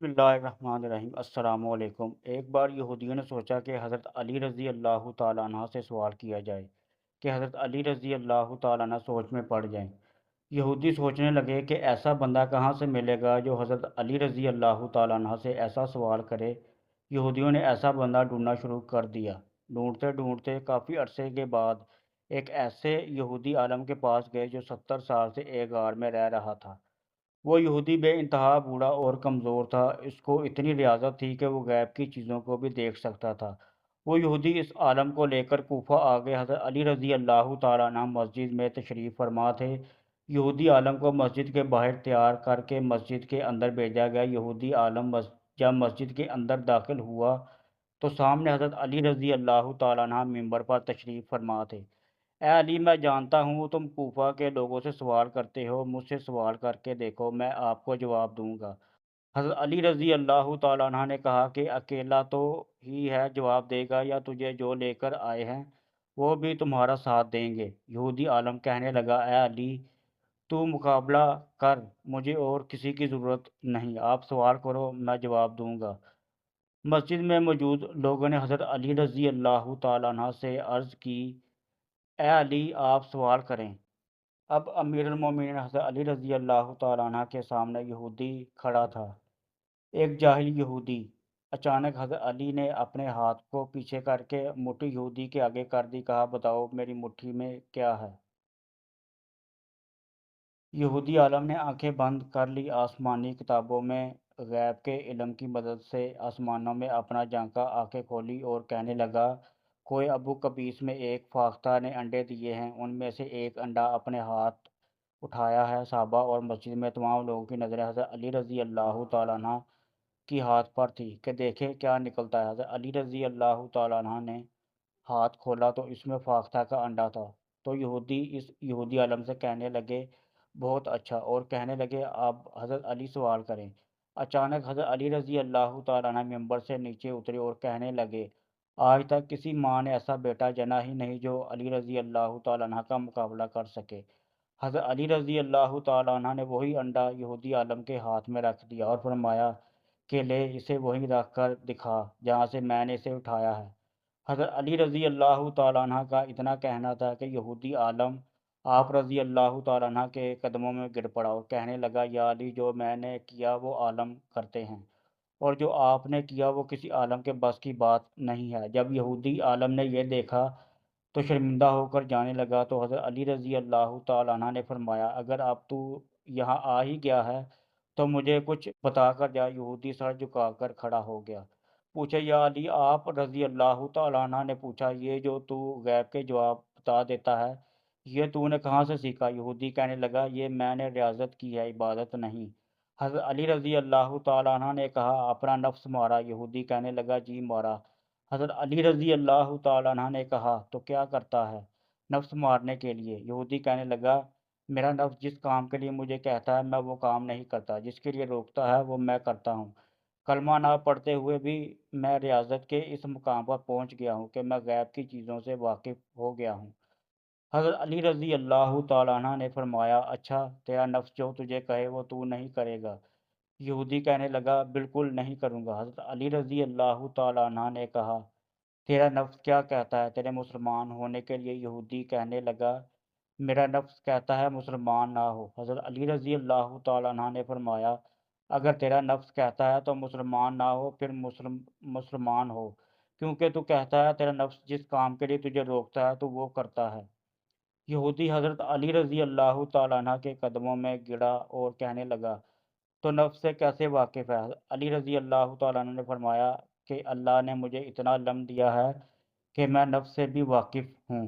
बिस्मिल्लाहिर्रहमानिर्रहीम अस्सलाम वालेकुम। एक बार यहूदियों ने सोचा कि हज़रत अली रज़ी अल्लाह ताला अन्हा से सवाल किया जाए कि हज़रत अली रज़ी अल्लाह ताला अन्हा सोच में पड़ जाएं। यहूदी सोचने लगे कि ऐसा बंदा कहाँ से मिलेगा जो हज़रत अली रज़ी अल्लाह ताला अन्हा से ऐसा सवाल करे। यहूदियों ने ऐसा बंदा ढूंढना शुरू कर दिया। ढूंढते ढूंढते काफ़ी अरसे के बाद एक ऐसे यहूदी आलम के पास गए जो 70 साल से एक गार में रह रहा था। वो यहूदी बेइंतहा बूढ़ा और कमज़ोर था। इसको इतनी रियाज़त थी कि वो गैब की चीज़ों को भी देख सकता था। वो यहूदी इस आलम को लेकर कूफा आ गए। हज़रत अली रज़ी अल्लाह ताला अन्हु मस्जिद में तशरीफ़ फरमा थे। यहूदी आलम को मस्जिद के बाहर तैयार करके मस्जिद के अंदर भेजा गया। यहूदी आलम जब मस्जिद के अंदर दाखिल हुआ तो सामने हज़रत अली रज़ी अल्लाह ताला अन्हु मिंबर पर तशरीफ़ फरमा थे। ए अली, मैं जानता हूँ तुम कूफा के लोगों से सवाल करते हो, मुझसे सवाल करके देखो, मैं आपको जवाब दूंगा। हज़रत अली रज़ी अल्लाह ताला अन्हा ने कहा कि अकेला तो ही है जवाब देगा, या तुझे जो लेकर आए हैं वो भी तुम्हारा साथ देंगे। यहूदी आलम कहने लगा, ए अली, तू मुकाबला कर, मुझे और किसी की ज़रूरत नहीं, आप सवाल करो, मैं जवाब दूंगा। मस्जिद में मौजूद लोगों ने हज़रत अली रज़ी अल्लाह ताला अन्हा से अर्ज़ की, ए अली, आप सवाल करें। अब अमीरुल मोमिनीन हज़रत अली रज़ी अल्लाह तआला अन्हा के सामने यहूदी खड़ा था, एक जाहिल यहूदी। अचानक हज़रत अली ने अपने हाथ को पीछे करके मुट्ठी यहूदी के आगे कर दी। कहा, बताओ मेरी मुट्ठी में क्या है? यहूदी आलम ने आंखें बंद कर ली। आसमानी किताबों में गैब के इल्म की मदद से आसमानों में अपना झांका, आंखें खोली और कहने लगा, कोई अबू कबीस में एक फाख्ता ने अंडे दिए हैं, उनमें से एक अंडा अपने हाथ उठाया है। साहबा और मस्जिद में तमाम लोगों की नज़रें हज़रत अली रज़ी अल्लाह तआला अन्हा की हाथ पर थी कि देखें क्या निकलता है। हज़रत अली रज़ी अल्लाह तआला अन्हा ने हाथ खोला तो इसमें फाख्ता का अंडा था। तो यहूदी इस यहूदी आलम से कहने लगे, बहुत अच्छा, और कहने लगे, अब हज़रत अली सवाल करें। अचानक हज़रत अली रज़ी अल्लाह तआला अन्हु मिंबर से नीचे उतरे और कहने लगे, आज तक किसी माँ ने ऐसा बेटा जना ही नहीं जो अली रज़ी अल्लाह तआला अन्हु का मुकाबला कर सके। हज़रत अली रज़ी अल्लाह तआला अन्हु ने वही अंडा यहूदी आलम के हाथ में रख दिया और फरमाया कि ले, इसे वहीं रख कर दिखा जहाँ से मैंने इसे उठाया है। हज़रत अली रज़ी अल्लाह तआला अन्हु का इतना कहना था कि यहूदी आलम आप रज़ी अल्लाह तआला अन्हु के कदमों में गिर पड़ा और कहने लगा, या अली, जो मैंने किया वो आलम करते हैं, और जो आपने किया वो किसी आलम के बस की बात नहीं है। जब यहूदी आलम ने यह देखा तो शर्मिंदा होकर जाने लगा। तो हज़रत अली रज़ी अल्लाह तआला अन्हु ने फरमाया, अगर अब तू यहाँ आ ही गया है तो मुझे कुछ बताकर जा। यहूदी सर झुकाकर खड़ा हो गया। पूछा, या अली, आप रज़ी अल्लाह तआला अन्हु ने पूछा, ये जो तू गैब के जवाब बता देता है, ये तूने कहाँ से सीखा? यहूदी कहने लगा, ये मैंने रियाज़त की है, इबादत नहीं। हज़रत अली रज़ी अल्लाह तआला अन्हु ने कहा, अपना नफ्स मारा? यहूदी कहने लगा, जी मारा। हज़रत अली रज़ी अल्लाह तआला अन्हु ने कहा, तो क्या करता है नफ्स मारने के लिए? यहूदी कहने लगा, मेरा नफ्स जिस काम के लिए मुझे कहता है मैं वो काम नहीं करता, जिसके लिए रोकता है वो मैं करता हूँ। कलमा ना पढ़ते हुए भी मैं रियाज़त के इस मुकाम पर पहुँच गया हूँ कि मैं गैब की चीज़ों से वाकिफ़ हो गया हूँ। हज़रत अली रज़ी अल्लाह तआला अन्हु ने फरमाया, अच्छा, तेरा नफ्स जो तुझे कहे वो तू नहीं करेगा? यहूदी कहने लगा, बिल्कुल नहीं करूँगा। हज़रत अली रज़ी अल्लाह तआला अन्हु ने कहा, तेरा नफ्स क्या कहता है तेरे मुसलमान होने के लिए? यहूदी कहने लगा, मेरा नफ्स कहता है मुसलमान ना हो। हज़रत अली रज़ी अल्लाह तआला अन्हु ने फरमाया, अगर तेरा नफ्स कहता है तो मुसलमान ना हो, फिर मुसलमान हो, क्योंकि तू कहता है तेरा नफ्स जिस काम के लिए तुझे रोकता है तू वो करता है। यहूदी हज़रत अली रज़ी अल्लाह तआला अन्हु के कदमों में गिरा और कहने लगा, तो नफ्स से कैसे वाकिफ़ है? अली रज़ी अल्लाह तआला अन्हु ने फरमाया कि अल्लाह ने मुझे इतना इल्म दिया है कि मैं नफ्स से भी वाकिफ़ हूँ।